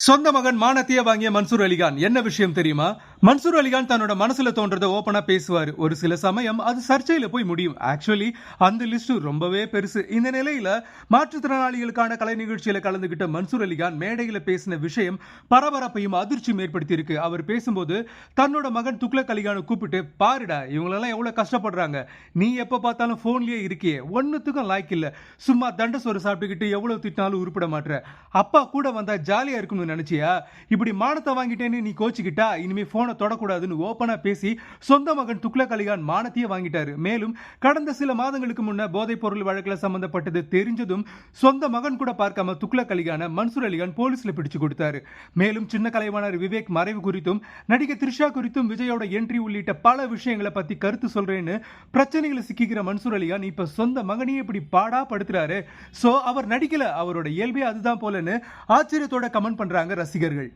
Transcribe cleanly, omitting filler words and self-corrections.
சொந்த மகன் மானத்தையே வாங்கிய மன்சூர் அலிகான் என்ன விஷயம் தெரியுமா? மன்சூர் அலிகான் தன்னோட மனசுல தோன்றதை ஓபனா பேசுவாரு. ஒரு சில சமயம் அது சர்ச்சையில போய் முடியும். ஆக்சுவலி அந்த லிஸ்ட் ரொம்பவே பெருசு. இந்த நிலையில மாற்றுத்திறனாளிகளுக்கான கலை நிகழ்ச்சியில கலந்துகிட்ட மன்சூர் அலிகான் மேடையில பேசின விஷயம் பரபரப்பையும் அதிர்ச்சியும் ஏற்படுத்தி இருக்கு. அவர் பேசும்போது தன்னோட மகன் துக்ளக் அலிகானை கூப்பிட்டு, பாருடா இவங்களெல்லாம் எவ்வளவு கஷ்டப்படுறாங்க, நீ எப்ப பார்த்தாலும் போன்லயே இருக்கியே, ஒன்னுத்துக்கும் லாய்க்கு இல்ல, சும்மா தண்ட சோறு சாப்பிட்டுக்கிட்டு எவ்வளவு திட்டினாலும் உருப்பிட மாட்டேற, அப்பா கூட வந்தா ஜாலியா இருக்கணும் நினைச்சியா, இப்படி மானத்தை வாங்கிட்டேன்னு நீ கோச்சிக்கிட்டா இனிமே போனை தொடக்கூடாதுன்னு ஓபனா பேசி சொந்த மகன் துக்ளக் அலிகான் மானத்தையே வாங்கிட்டாரு. மேலும் கடந்த சில மாதங்களுக்கு முன்ன போதைப் பொருள் வழக்கில் சம்பந்தப்பட்டது தெரிஞ்சதும் சொந்த மகன் கூட பார்க்காம துக்ளக் அலிகான மன்சூர் அலிகான் போலீஸ்ல பிடிச்சு கொடுத்தாரு. மேலும் சின்ன கலைவாணர் விவேக் மறைவு குறித்தும் நடிகை த்ரிஷா குறித்தும் விஜயோட என்ட்ரி உள்ளிட்ட பல விஷயங்களை பத்தி கருத்து சொல்றேன்னு பிரச்சனைகளை சிக்கிக்கிற மன்சூர் அலிகான் இப்ப சொந்த மகனையே இப்படி பாடா படுத்துறாரு. சோ அவர் நடிக்கல, அவரோட இயல்பே அதுதான் போலன்னு ஆச்சரியத்தோட கமெண்ட் பண்றாங்க ரசிகர்கள்.